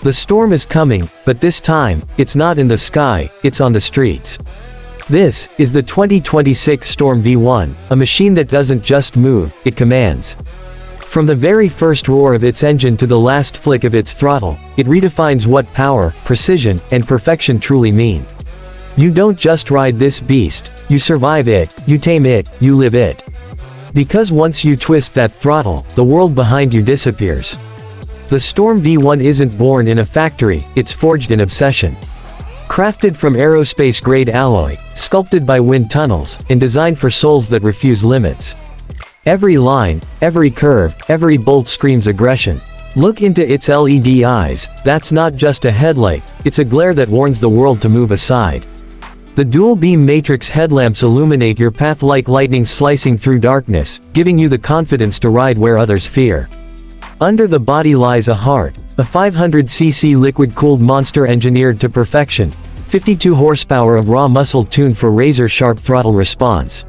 The storm is coming, but this time, it's not in the sky, it's on the streets. This is the 2026 Storm V1, a machine that doesn't just move, it commands. From the very first roar of its engine to the last flick of its throttle, it redefines what power, precision, and perfection truly mean. You don't just ride this beast, you survive it, you tame it, you live it. Because once you twist that throttle, the world behind you disappears. The Storm V1 isn't born in a factory, it's forged in obsession. Crafted from aerospace-grade alloy, sculpted by wind tunnels, and designed for souls that refuse limits. Every line, every curve, every bolt screams aggression. Look into its LED eyes, that's not just a headlight, it's a glare that warns the world to move aside. The dual-beam matrix headlamps illuminate your path like lightning slicing through darkness, giving you the confidence to ride where others fear. Under the body lies a heart, a 500cc liquid-cooled monster engineered to perfection, 52 horsepower of raw muscle tuned for razor-sharp throttle response.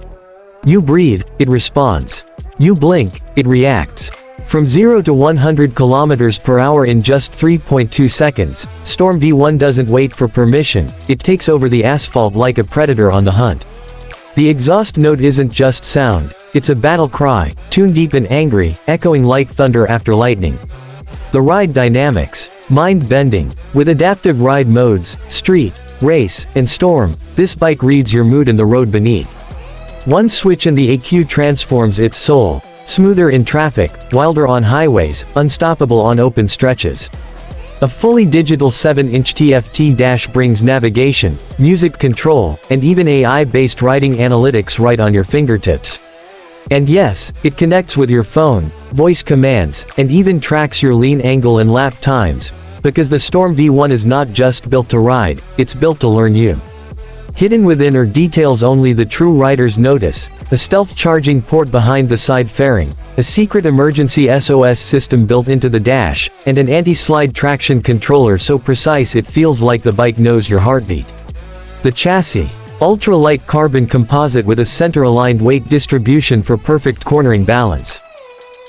You breathe, it responds. You blink, it reacts. From 0 to 100 km per hour in just 3.2 seconds, Storm V1 doesn't wait for permission, it takes over the asphalt like a predator on the hunt. The exhaust note isn't just sound, it's a battle cry, tuned deep and angry, echoing like thunder after lightning. The ride dynamics, mind-bending. With adaptive ride modes, street, race, and storm, this bike reads your mood and the road beneath. One switch and the EQ transforms its soul, smoother in traffic, wilder on highways, unstoppable on open stretches. A fully digital 7-inch TFT dash brings navigation, music control, and even AI-based riding analytics right on your fingertips. And yes, it connects with your phone, voice commands, and even tracks your lean angle and lap times, because the Storm V1 is not just built to ride, it's built to learn you. Hidden within are details only the true riders notice: a stealth charging port behind the side fairing, a secret emergency SOS system built into the dash, and an anti-slide traction controller so precise it feels like the bike knows your heartbeat. The chassis: ultra-light carbon composite with a center-aligned weight distribution for perfect cornering balance.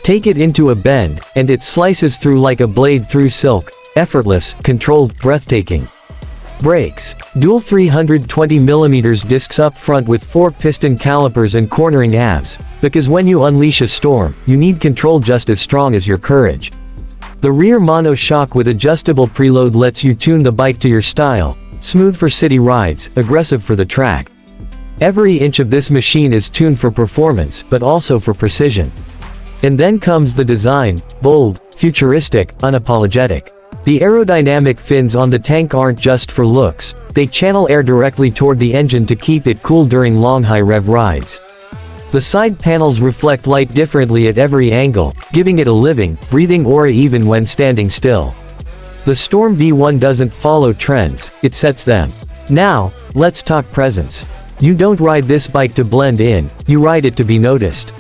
Take it into a bend, and it slices through like a blade through silk, effortless, controlled, breathtaking. Brakes: dual 320mm discs up front with 4 piston calipers and cornering halves, because when you unleash a storm, you need control just as strong as your courage. The rear mono shock with adjustable preload lets you tune the bike to your style, smooth for city rides, aggressive for the track. Every inch of this machine is tuned for performance, but also for precision. And then comes the design: bold, futuristic, unapologetic. The aerodynamic fins on the tank aren't just for looks, they channel air directly toward the engine to keep it cool during long high-rev rides. The side panels reflect light differently at every angle, giving it a living, breathing aura even when standing still. The Storm V1 doesn't follow trends, it sets them. Now, let's talk presence. You don't ride this bike to blend in, you ride it to be noticed.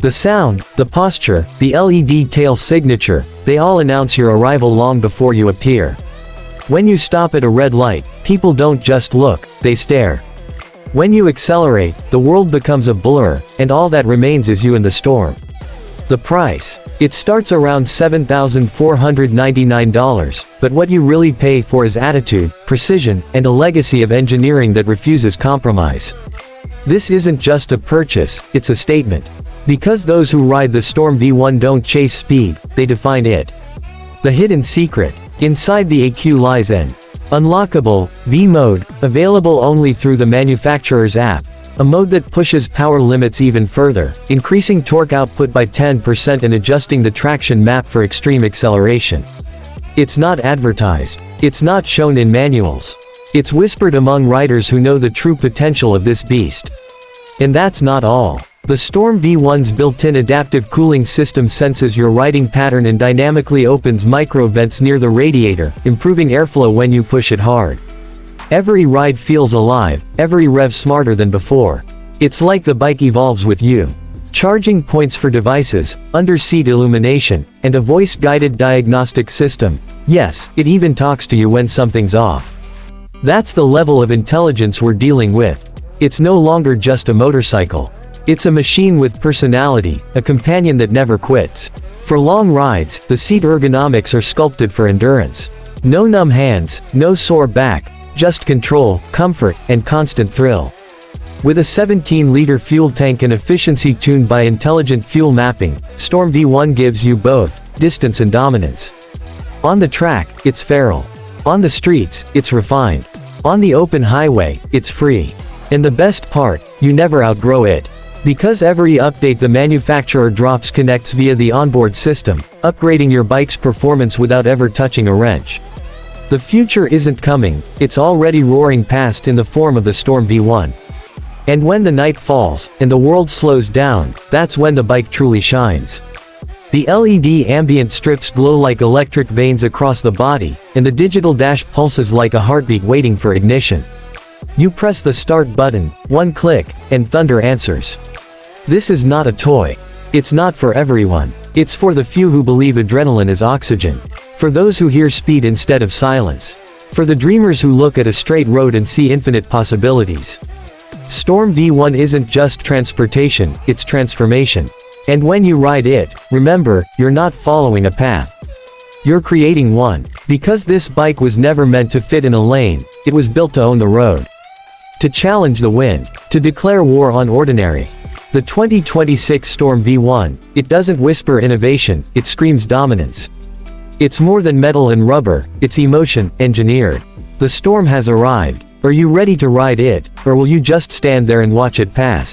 The sound, the posture, the LED tail signature, they all announce your arrival long before you appear. When you stop at a red light, people don't just look, they stare. When you accelerate, the world becomes a blur, and all that remains is you and the storm. The price: it starts around $7,499, but what you really pay for is attitude, precision, and a legacy of engineering that refuses compromise. This isn't just a purchase, it's a statement. Because those who ride the Storm V1 don't chase speed, they define it. The hidden secret: inside the EQ lies an unlockable V mode, available only through the manufacturer's app, a mode that pushes power limits even further, increasing torque output by 10% and adjusting the traction map for extreme acceleration. It's not advertised. It's not shown in manuals. It's whispered among riders who know the true potential of this beast. And that's not all. The Storm V1's built-in adaptive cooling system senses your riding pattern and dynamically opens micro vents near the radiator, improving airflow when you push it hard. Every ride feels alive, every rev smarter than before. It's like the bike evolves with you. Charging points for devices, under-seat illumination, and a voice-guided diagnostic system. Yes, it even talks to you when something's off. That's the level of intelligence we're dealing with. It's no longer just a motorcycle. It's a machine with personality, a companion that never quits. For long rides, the seat ergonomics are sculpted for endurance. No numb hands, no sore back, just control, comfort, and constant thrill. With a 17-liter fuel tank and efficiency tuned by intelligent fuel mapping, Storm V1 gives you both distance and dominance. On the track, it's feral. On the streets, it's refined. On the open highway, it's free. And the best part, you never outgrow it. Because every update the manufacturer drops connects via the onboard system, upgrading your bike's performance without ever touching a wrench. The future isn't coming, it's already roaring past in the form of the Storm V1. And when the night falls, and the world slows down, that's when the bike truly shines. The LED ambient strips glow like electric veins across the body, and the digital dash pulses like a heartbeat waiting for ignition. You press the start button, one click, and thunder answers. This is not a toy. It's not for everyone. It's for the few who believe adrenaline is oxygen. For those who hear speed instead of silence. For the dreamers who look at a straight road and see infinite possibilities. Storm V1 isn't just transportation, it's transformation. And when you ride it, remember, you're not following a path. You're creating one. Because this bike was never meant to fit in a lane, it was built to own the road. To challenge the wind. To declare war on ordinary. The 2026 Storm V1, it doesn't whisper innovation, it screams dominance. It's more than metal and rubber, it's emotion, engineered. The storm has arrived. Are you ready to ride it, or will you just stand there and watch it pass?